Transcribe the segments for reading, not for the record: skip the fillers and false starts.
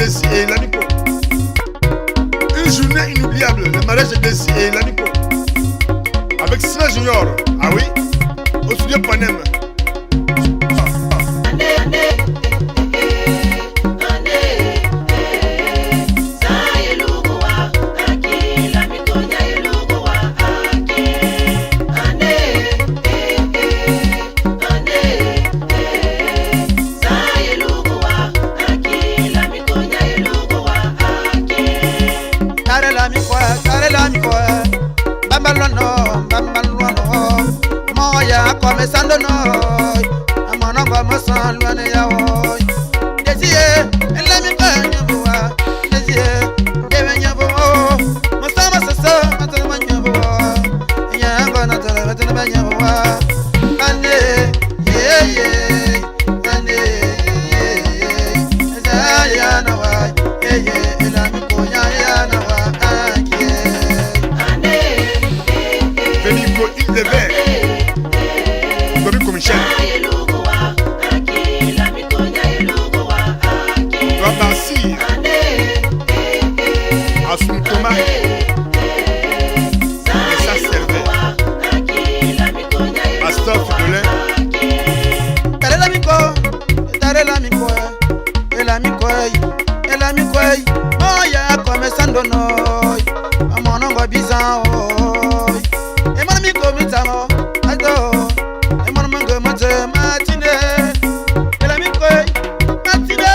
Desi et Lamico. Une journée inoubliable, le mariage de Desi et Lamico. Avec Sina Junior, ah oui, au studio Panem. Sando no, amana goma san luane ya oi. Desie, ele mi kanya bua. Desie, deve nya bua. Masama sasa, matala manya bua. Nya ngona tala matala manya bua. Ane, ane, ya na wa, ela mi konya ya na wa, ane. Benico il devait. Michel Rabassir Assoum Thomas et ça servait Pasteur Fidolin Tare l'amico El amico Moya come sando noi Amono go bizan oi E mon amico mitamo Ado Matine, el amico Matine,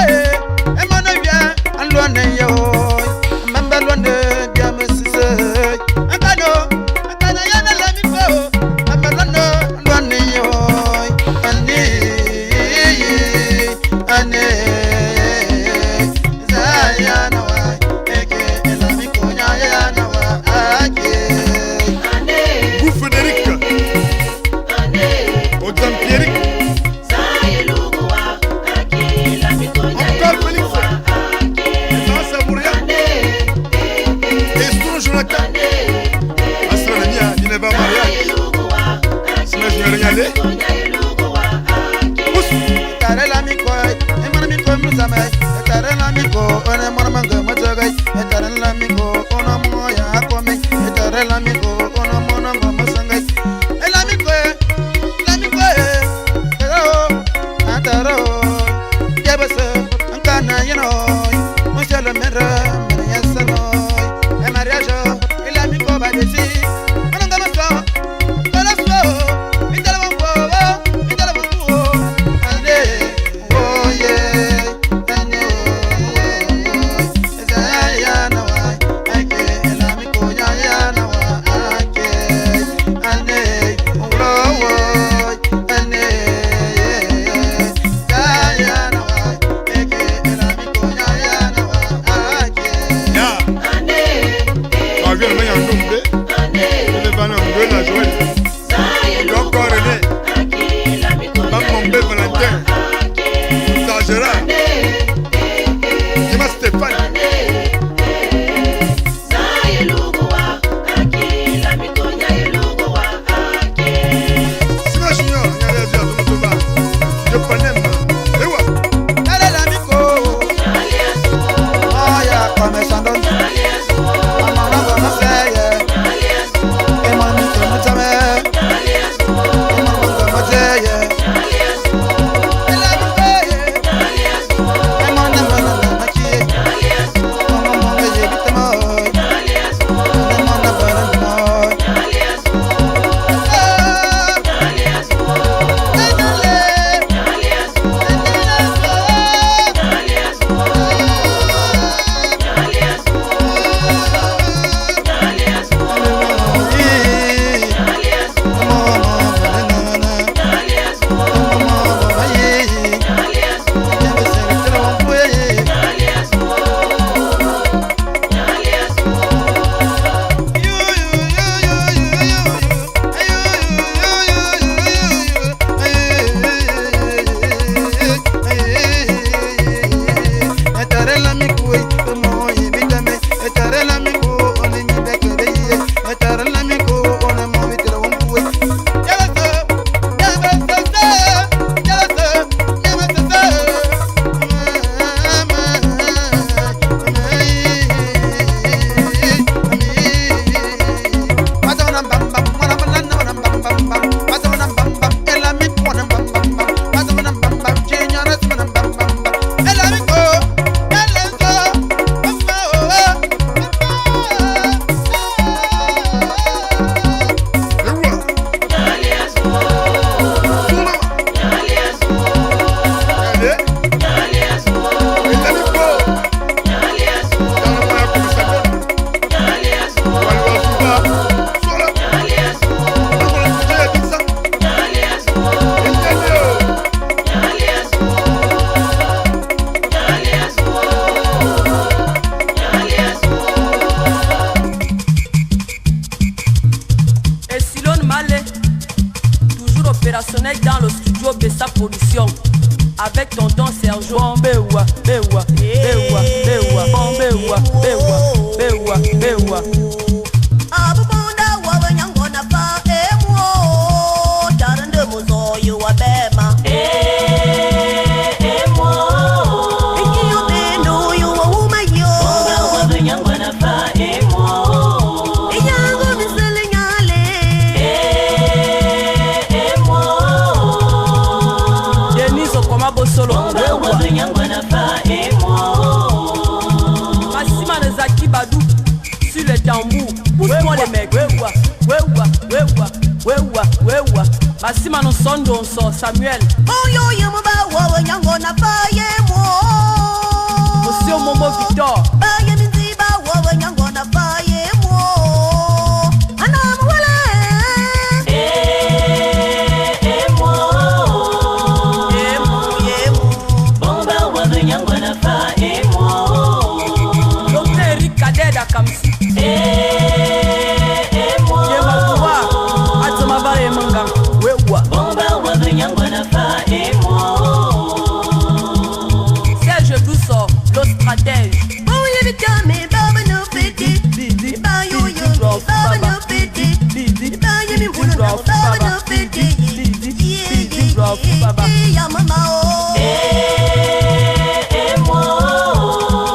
e mano bien, alone yo, mambalone bien mesise, akano yana l'amico, mambalone yo, ane, zayana wa, eke el amico yana wa, ake, Vous Frédéric. Tare l'amico, e mon amico musamai, e tare l'amico, one mon manga matagai, e tare l'amico, ona moya come, e tare l'amico, ona mona masangai. E l'amico, taro, yabasa, ankana yano, monsieur le maire, yasano, e mariage, e l'amico va desi. bewa, bewa, bon bewa, bewa, bewa, bewa. Abunda wabanyango na pa emo tarande muzo you abema emo ikiyo bendo you uma yo wabanyango na pa emo iyango miselinyale emo Deniso koma bosolo wabanyango na pa emo Massima de Zaki Badou sur le tambour. Pousse-moi les mecs. Wewa, wewa, wewa, wewa, wewa. Massima no sondo on sort Samuel. oh yo yamba wabanyango na pa emo Monsieur Momo Victor. Baye miziba wabanyango na pa emo anamu wala emo bomba wabanyango na pa emo Docteur Eric Kadeda Kamsi. Yema kuwa. Atama bare manga. Wewa. bomba wabanyango na pa emo Serge Doussor, le stratège. oh yebitame baba no fiti Didi, bayo Didi, yo drop, baba baba. no fiti Didi, baye mi Didi, bulu no drop, baba baba. no fiti Didi, Didi, drop, baba. ya mama oh emo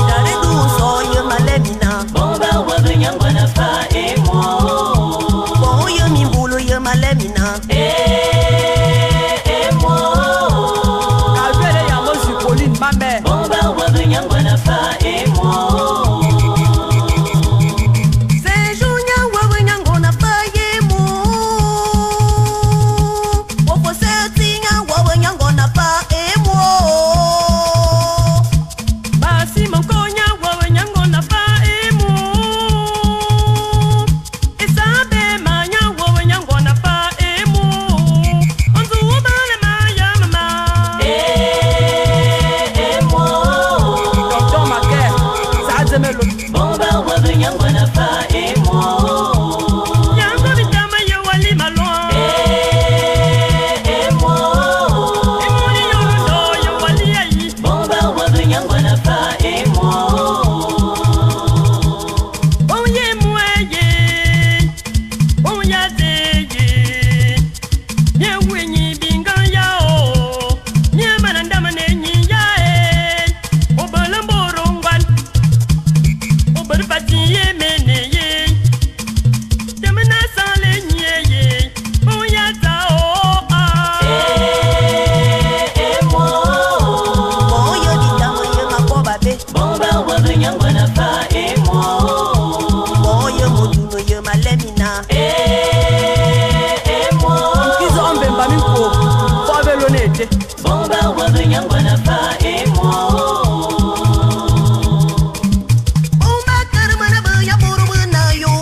dare du so ye malemina bomba wabanyango na pa emo oh ye mi bulu ye malemina emo Kavere ya mosi Pauline, ma mère. bomba wabanyango na pa emo sejunya wabanyango na pa emo opo setinga wabanyango na pa emo Basi mankonya wawe nyango na pa emu. Isabe manya wawe nyango na pa emu. Onzu ubale maya mama. emo Docteur Maker, Sadze Melo. bomba wabanyango na pa emo Nyango bitama ye wali malon. emo Emuni yorundo ye wali ayi. bomba wabanyango na pa emo Onye mueye. Onya teye. Nye wenyi bingan ya o. Nye manandama nenyi ya e. Obalomborongwan. Obalpati ye mene ye. Temena sale nye ye. Onya ta o a. emo moyo bitamo ye makoba be bomba wabanyango na pa emo moyo moduno ye malemina emo Kizo ombe mbamiko. Fobe lonete. bomba wabanyango na pa emo bomba karmana ba ya borumana yo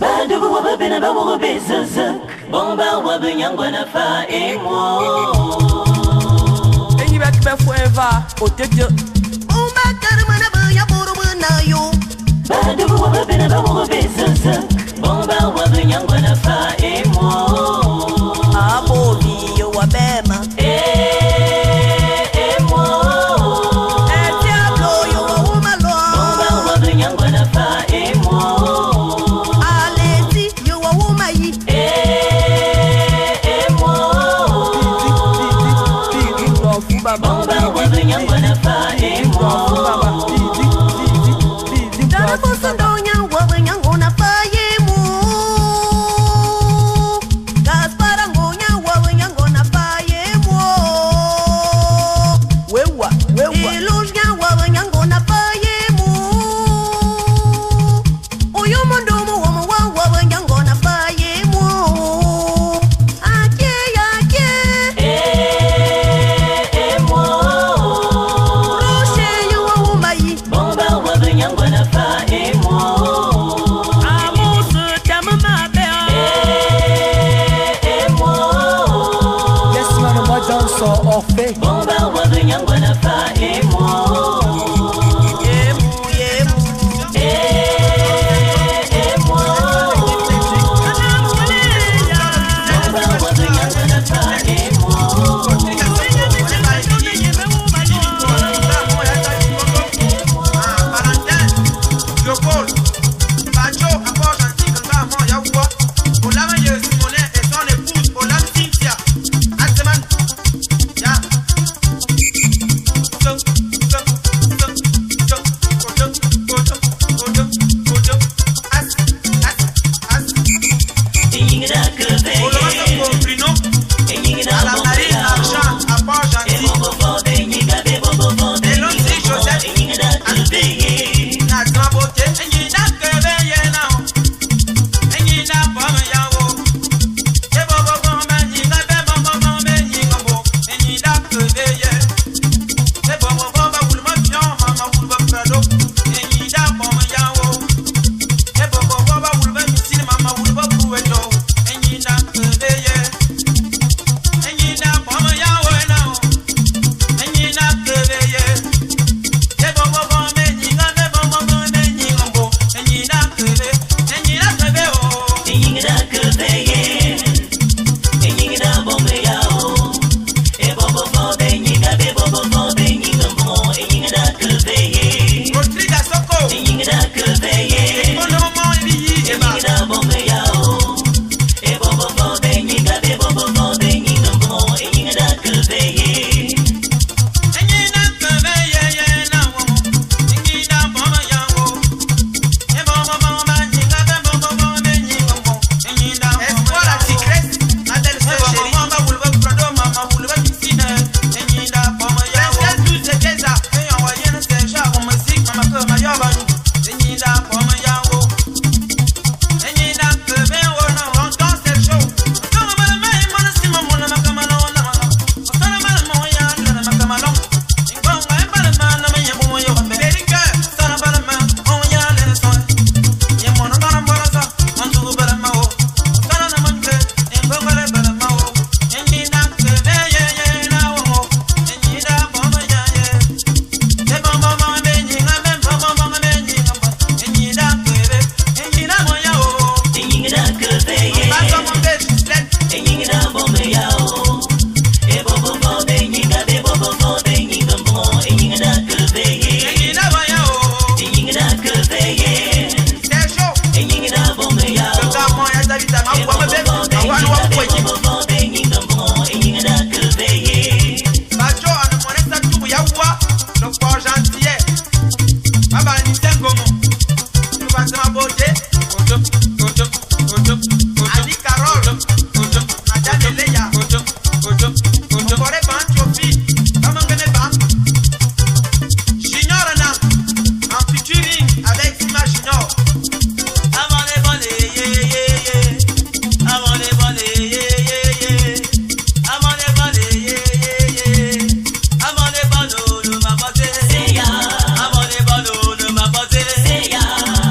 badugo wabena ba wo bezaza bomba wabanyango na pa emo Enyi bek be forever. Otete. bomba karmana ba ya borumana yo badugo wabena ba wo bezaza bomba wabanyango na pa emo abobi yo wabema emo diablo yo wumalo bomba wabanyango na pa emo aleti yo wumayi emo Didi, drop, baba. bomba wabanyango na pa emo Drop, baba. Didi, dara bosondo nya wabanyango na pa emo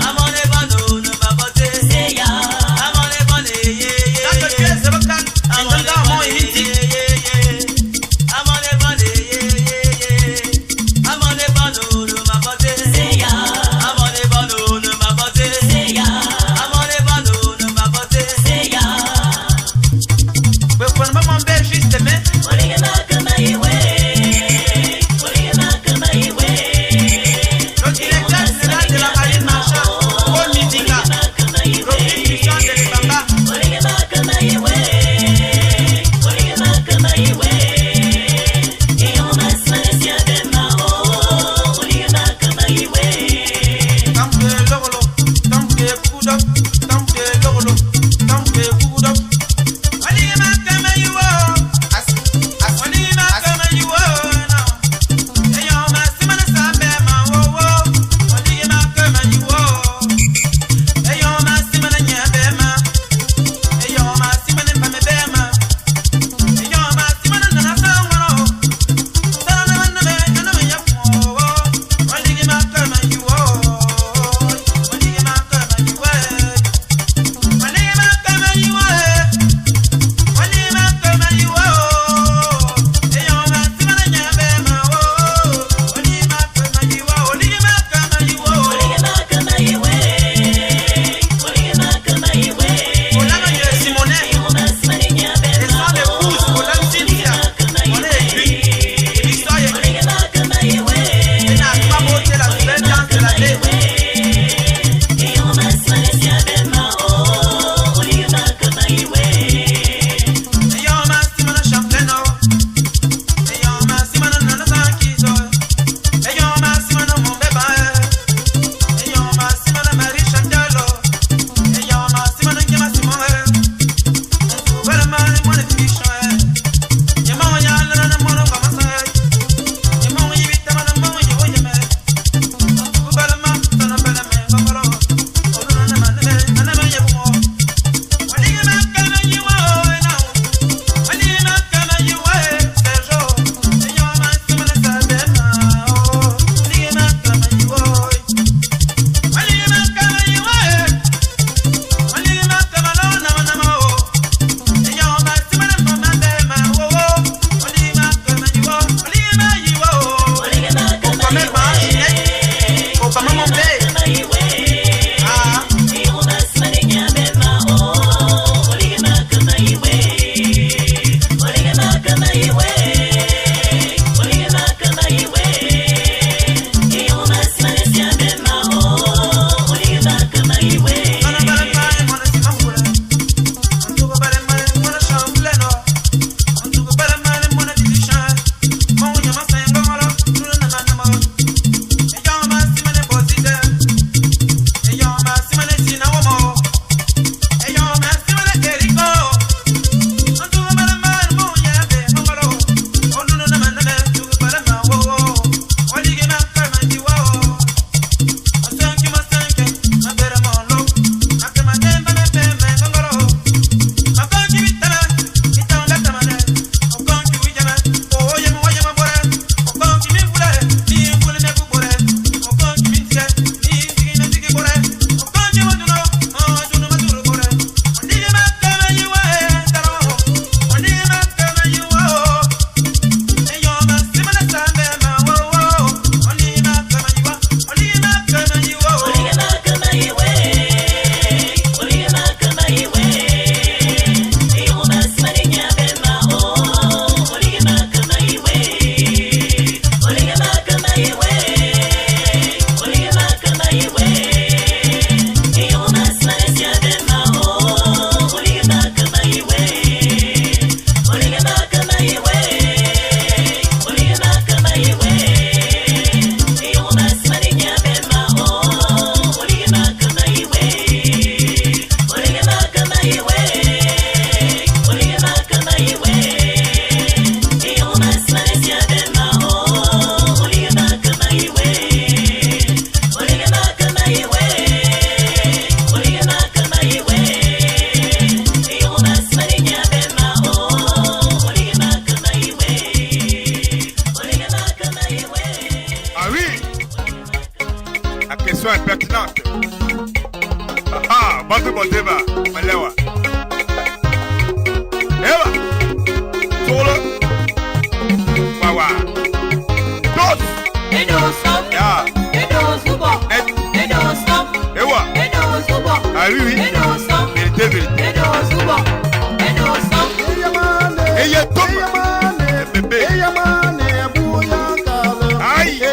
Amone bano question est pertinente. Ah, Bantu Bondeba, Malewa. Eva, Solo, Wawa. Dos. Ya. Ewa. Ah oui, oui. Vérité, vérité. Eye Tom. Bébé. Aïe.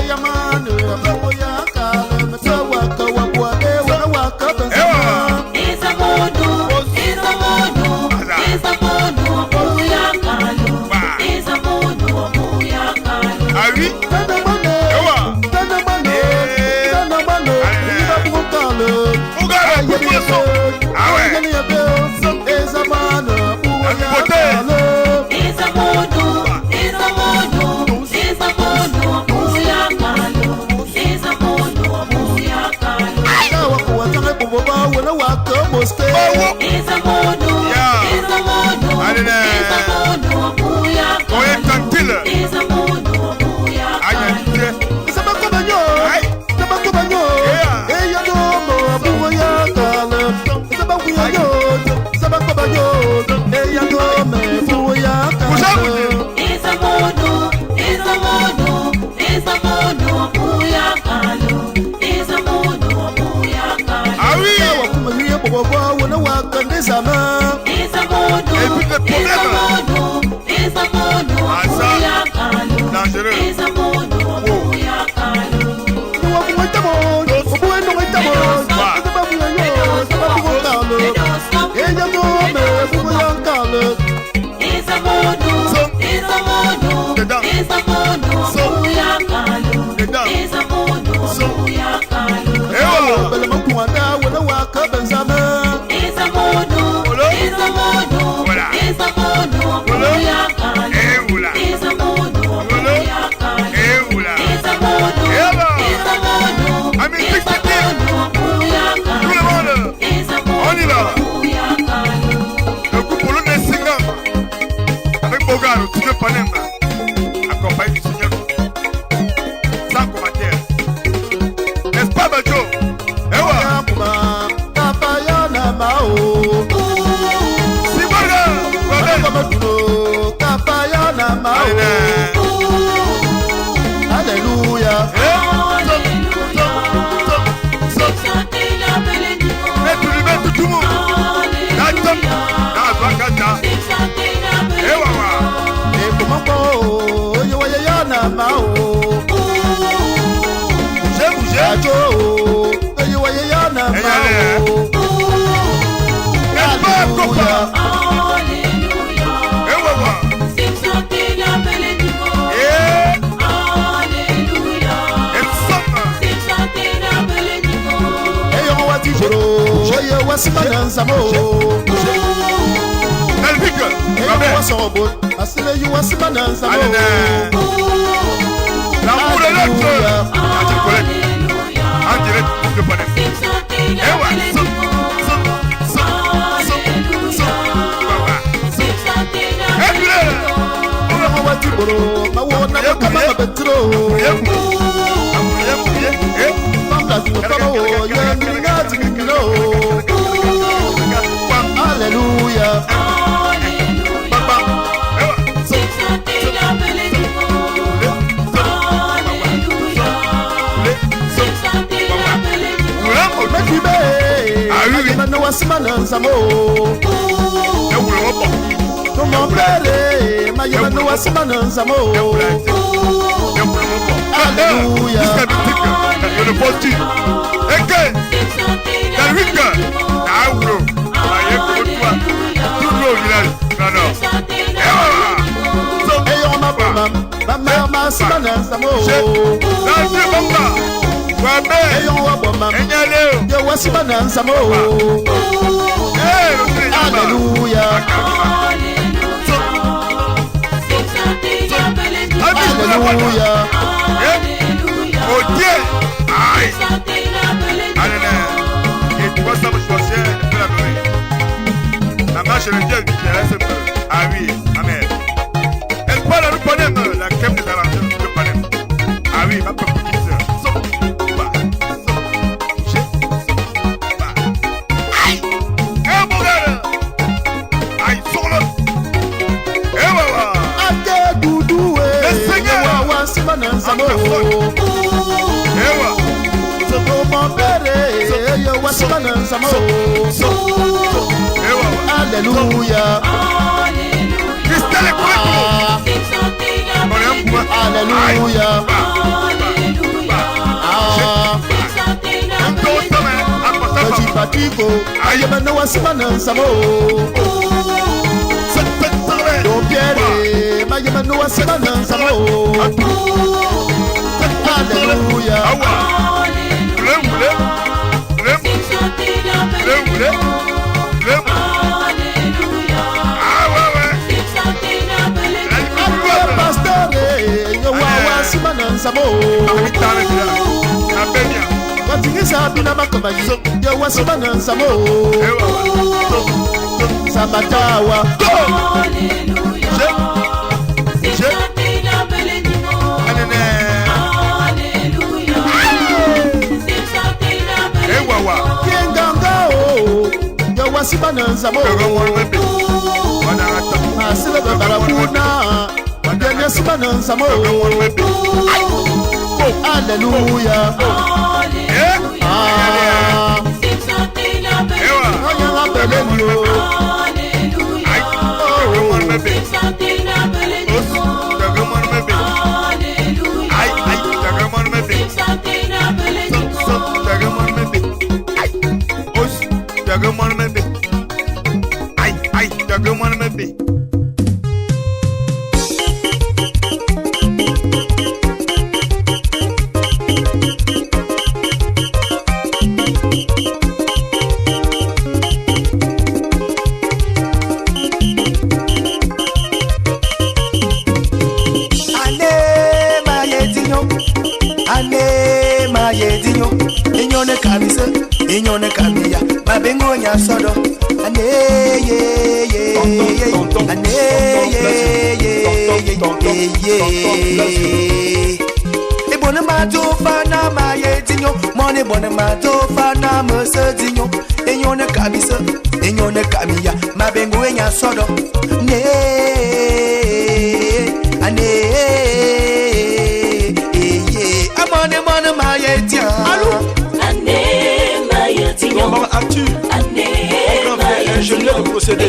yo wasibana nsamo. Alléluia. Alléluia. Petit patico, aïe maintenant wasibana nsamo. Don Pierre, maïe maintenant wasibana nsamo. Alléluia. Watingisa bina makomaji yo wasibana nsamo. Sabatawa. Kenganga o yo wasibana nsamo. Asile babarabuna yo wasibana nsamo. Alléluia. Inyone kamia mabengo nya sodo ane ye ane ye e bonne ma to fana ma ye dinyo money bonne ma to fana ma se dinyo inyone kamia mabengo nya sodo ne ane ye amone ma ye dia Maman Actu, mon grand frère ingénieur de procédé.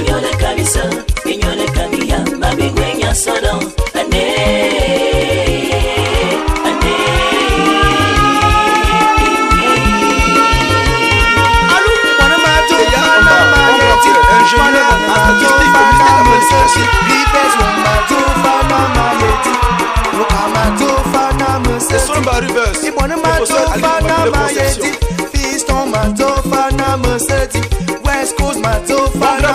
West Coast matofana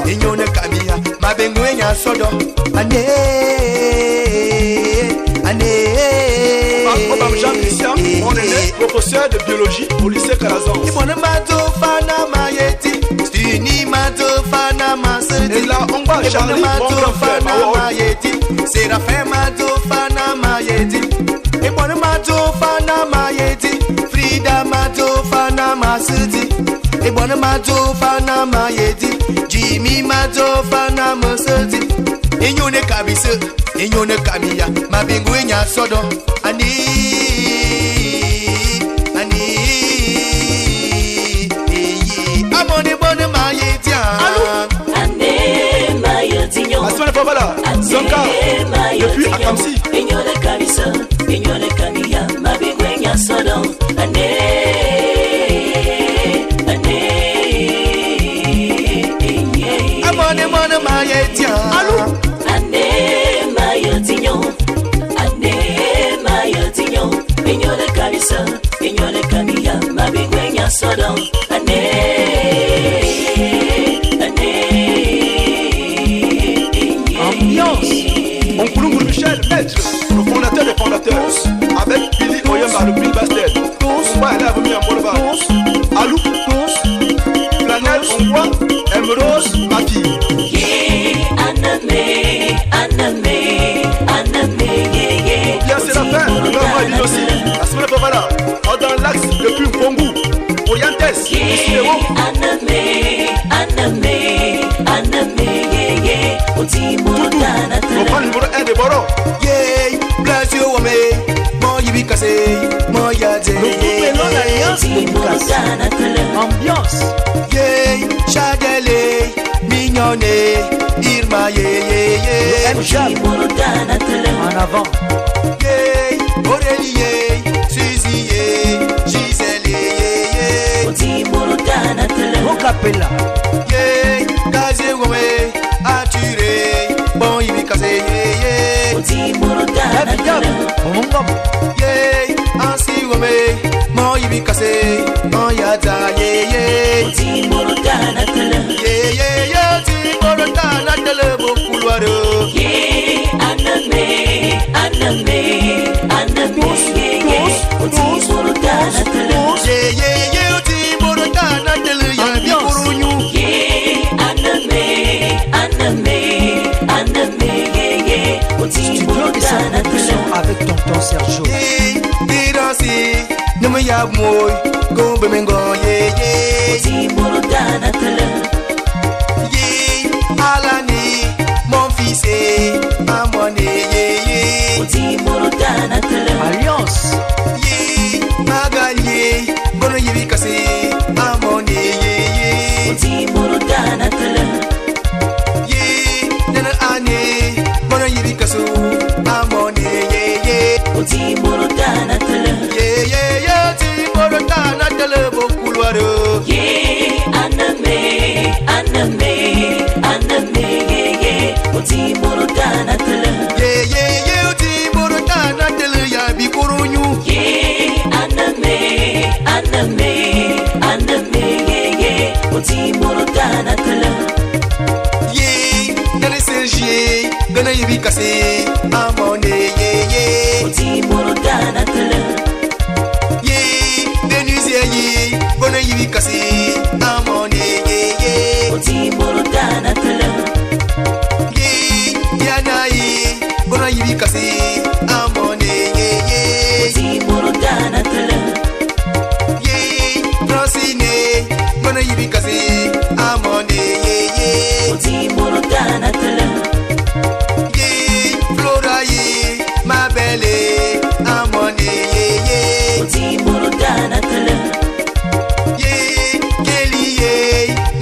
inyone kamia mabengo enya sodo ane Jean Christian, mon aîné, professeur de biologie au lycée Calazans. Ibone matofana mayeti stini matofana maseti Et là on va Charlie, mon grand frère mayeti Séraphin matofana mayeti Ibone matofana mayeti Frida matofana maseti Ibone matofana mayeti Jimmy matofana maseti Inyone kabise inyone kamia mabingu enya sodo ani amone bonne mayeti ane mayeti nyo Asmane Fabala Zonka depuis Akamsi inyone kabisa inyone kamia mabingu enya sodo ane amone bonne mayeti inyone kamia mabingwenya sodo Ambiance Onkulungu Michel, maître, le fondateur des fondateurs avec Billy Oyemba, le Bill Bastet Pas elle a remis un bon bas Alou, Planète, Ongois, Emerose, ma fille Bien c'est la fin, le grand roi dit aussi La semaine voilà, dans l'axe depuis Kongu Orientes Ambiance dédicace. Ambiance. Yeah, Chadele, Mignonnet, Irma, yeah. En avant. Yeah, Aurélie, Suzy, Gisèle, yeah. Rocapella. Yeah, Gazé, ouais, Aturé, bon, il est cassé, yeah. David, Omongom. Yeah, ainsi, ouais, mon, il est cassé, mon, yata, yeah. Yeah, Timorotana, tele, beaucoup, l'oireau. Studio de sa production avec tonton Sergio. Ne me yab moi, go be mengo, Alani, mon fils est à mon Alliance. Magali, bon yibi cassé, à mon Nana Anne, bon yibi cassé, à mon Timorotana, tele, beaucoup l'oireau. Timorotana, tele, ya bi koronyu. Yeah, nana Sergier, gana yibi cassé, à mon Venusier, bon yibi cassé, à mon Yanaï, bon yibi cassé, à mon Francine, bon yibi cassé, à mon Floraï, ma belle, à mon Kelly,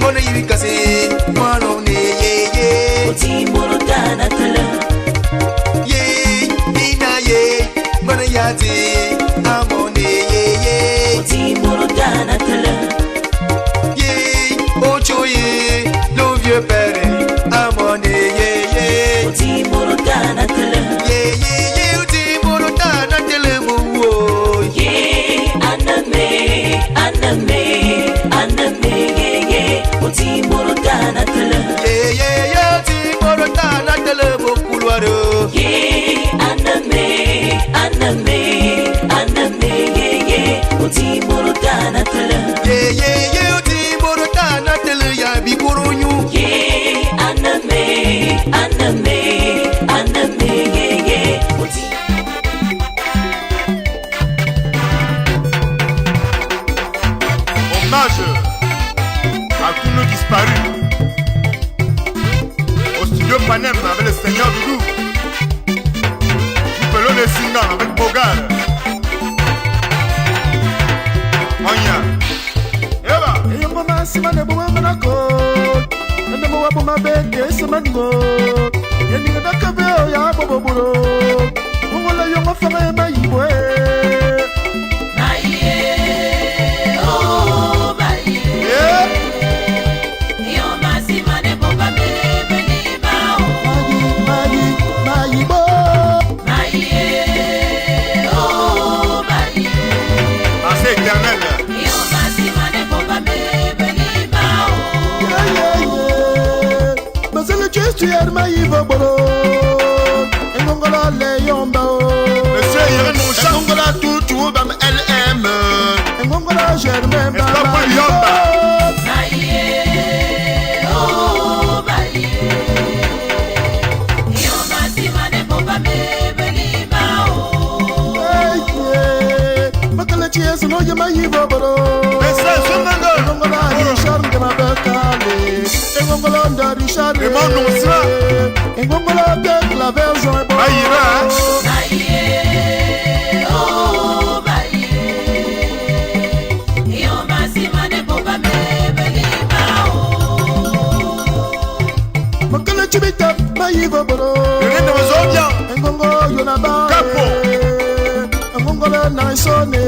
mon yibi cassé, moi non Yati, amone Ochoye, le vieux père, amone Hommage à tous nos disparus. Au studio Panem avec le Seigneur Doudou. Pelon et Singan avec Bogar. Onya. Eva. Yongo masima ne buma manako. Nende mo wabu mabeke semango. Yeninga dakabe o ya boboburo. Mungola yongo fama ma yibwe. Tu es maïva bolo, Engongola le yomba. Monsieur Yeren Moucha, Engongola tout bam LM. Engongola germain bam. Cheers, no, you may give up. Richard, ma becale. Engongolanda, Richard, et mon nom sera. Engongolanda, la version est bonne. maisone.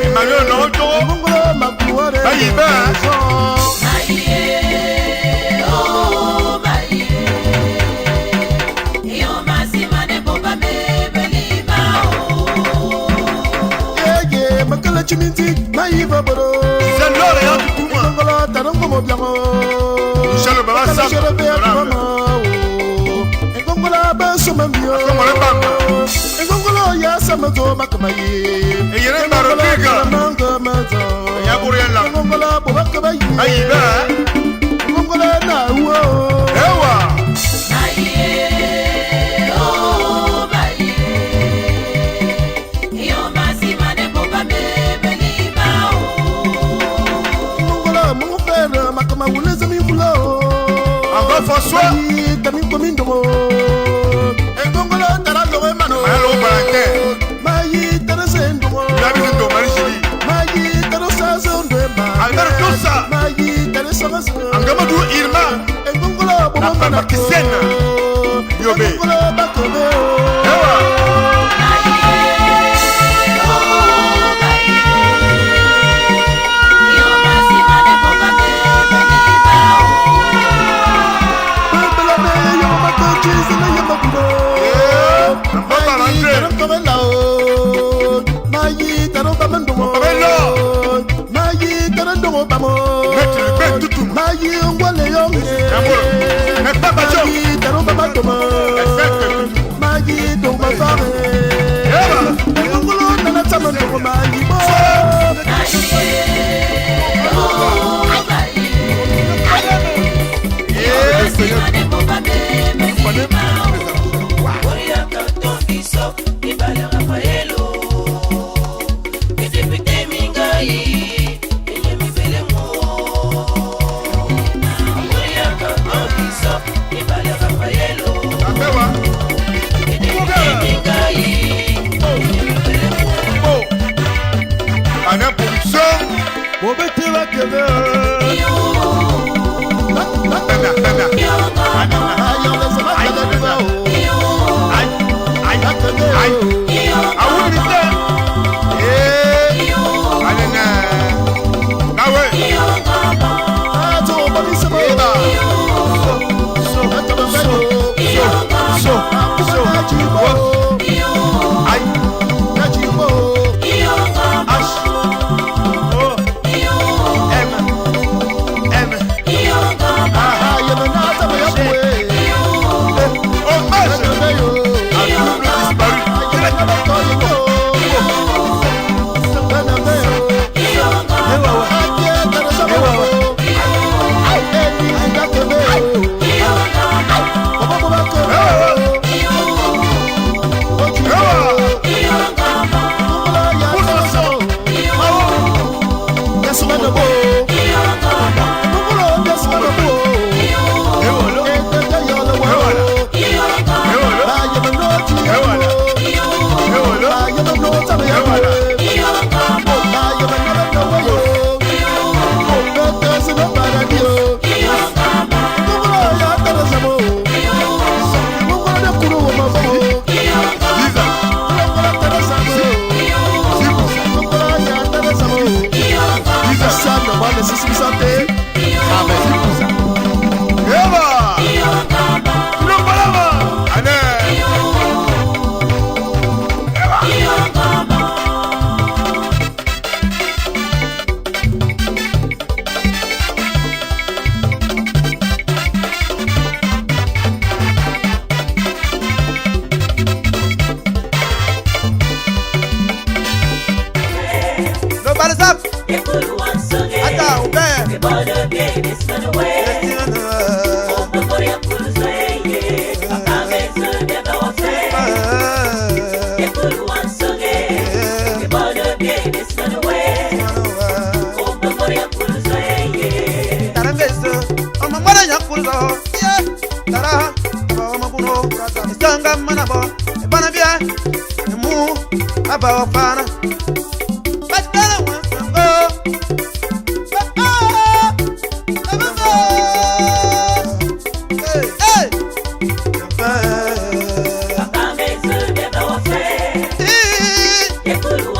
Emmanuel Noto. Ngongolo makuare. Ayi ba. Chiminti, maïva boro. C'est l'heure et un du coup. Ngongolo tarongo mo biamo. Michel Baba Sam. Ngongolo ba somambio. Ngongolo ya samato makamayi. Et yere baro biga. Ya bourien là. Ngongolo bobakabayi. Ayi ba. Ngongolo na wo. Ewa. François Tami Komindomo Ngongolo Taralo Mano Malo Barante Mayi Tarasendomo Labi Ndo Marishili Mayi Tarasazo Ndema Albert Tosa Mayi Tarasazo Angamadu Irma Ngongolo La Papa Kisena Yobe Ngongolo Bakobe Ewa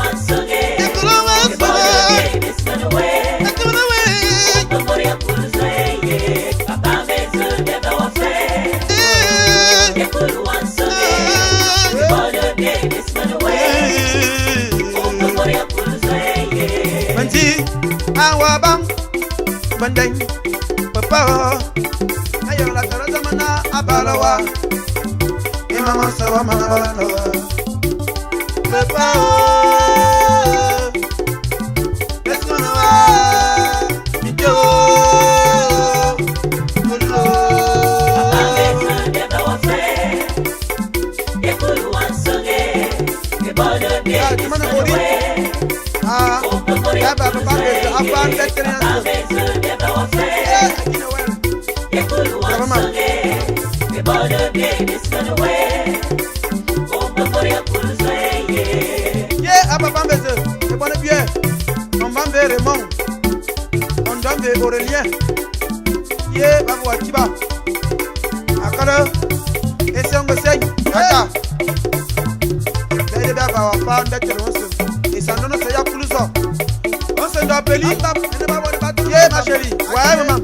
Once again. Bandeng, papa, ayo la cara mana abalawa, mama sawa mana abalawa, papa, esmanawa, mijo, mulo, papa besa de bawafe, ekulu wansonge, ebodo de esmanawa, ya papa besa afan veteran. Raymond, on donne Aurélien, Yé, Babou Atiba, Akala, et c'est un conseil, Ata. D'ailleurs, Baba, pas d'être le et ça donne ce ya plus ça. On se doit appeler, Yé, ma chérie, ouais, maman.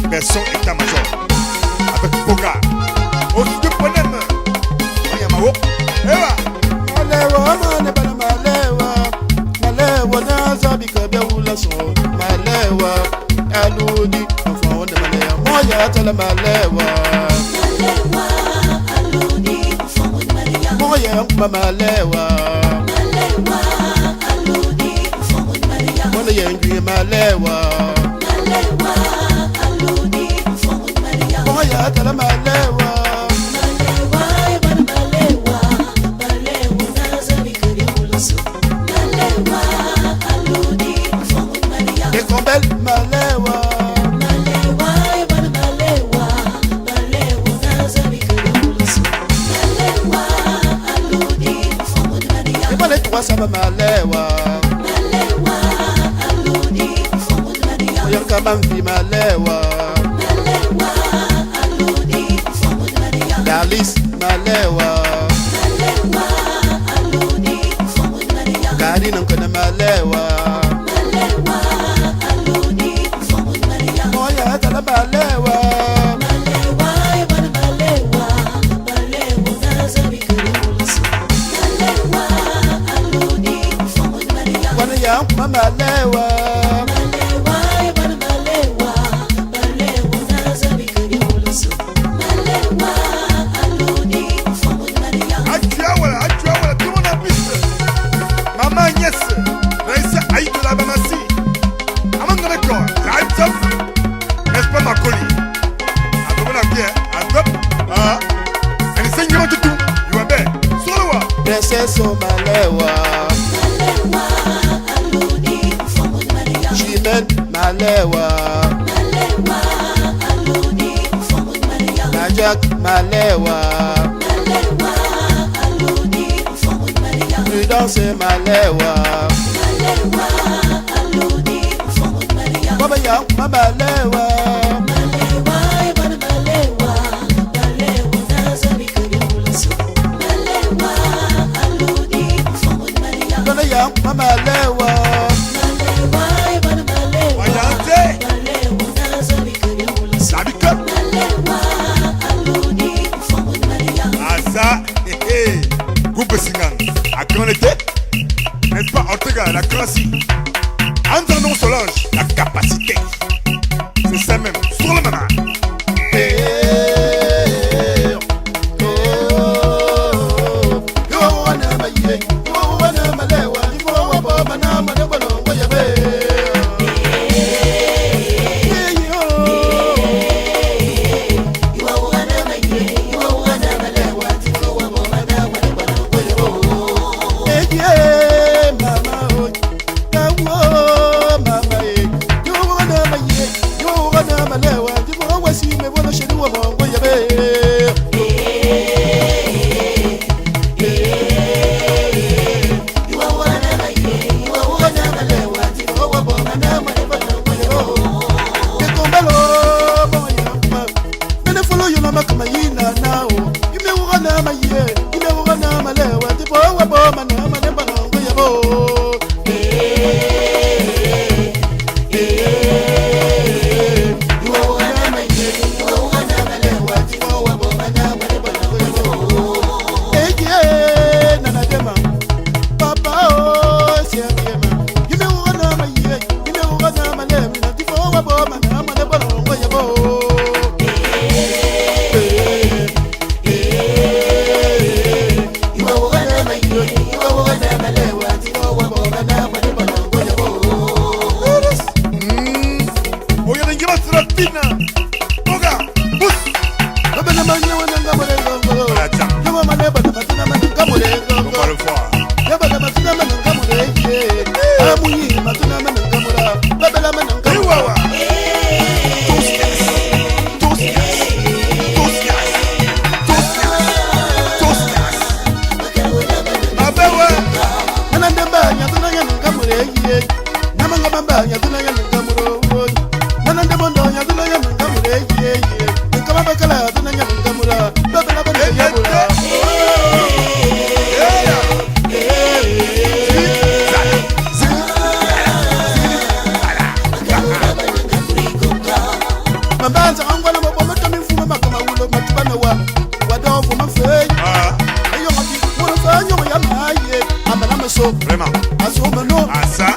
Version état-major avec Boga au studio Ponem Oyamawo Ewa Malewa mane bana malewa na zabi kabia ula so malewa aludi enfant on malewa moya tala malewa aludi enfant on malewa moya malewa aludi enfant on yengi malewa moya tala malewa Ekombel malewa Ebale tuwasaba malewa Oyanka mamfi malewa Dalis malewa Kari nankana malewa Moya tala malewa Wana yangu malewa Maman Agnès, Raïssa Aïe de la Bamassi. Among the record, right up. N'est-ce pas ma colis? Attends, on a bien, attends. And it's saying you want to do, you are there. Solo. Princesso malewa Jimen malewa Najak malewa Prudence malewa Baba yang malewa Baba yang malewa Voyante. Sabika. Asa, Goupe Singan. À quand était? N'est-ce pas Ortega, la classe? Andrenon Solange, la capacité. C'est ça même, sur le moment. Vraiment. Asa.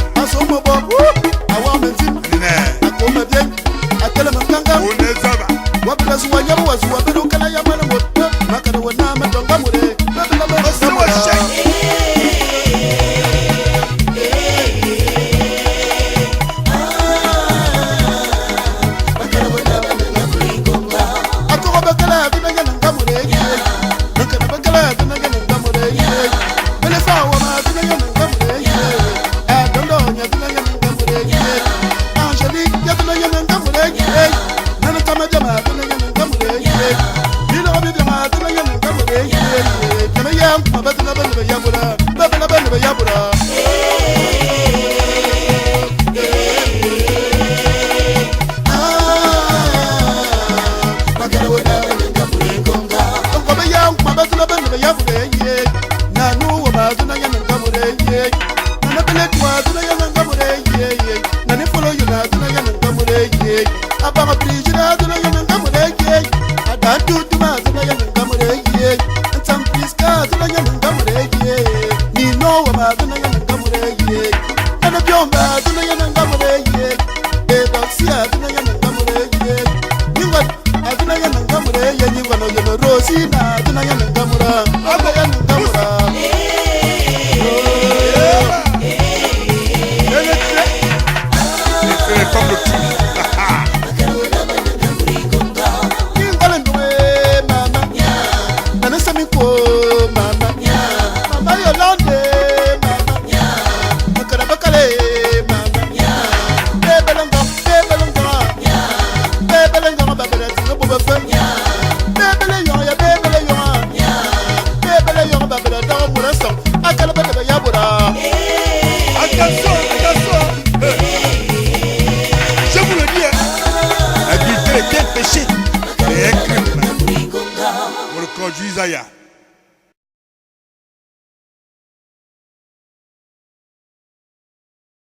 Yaya.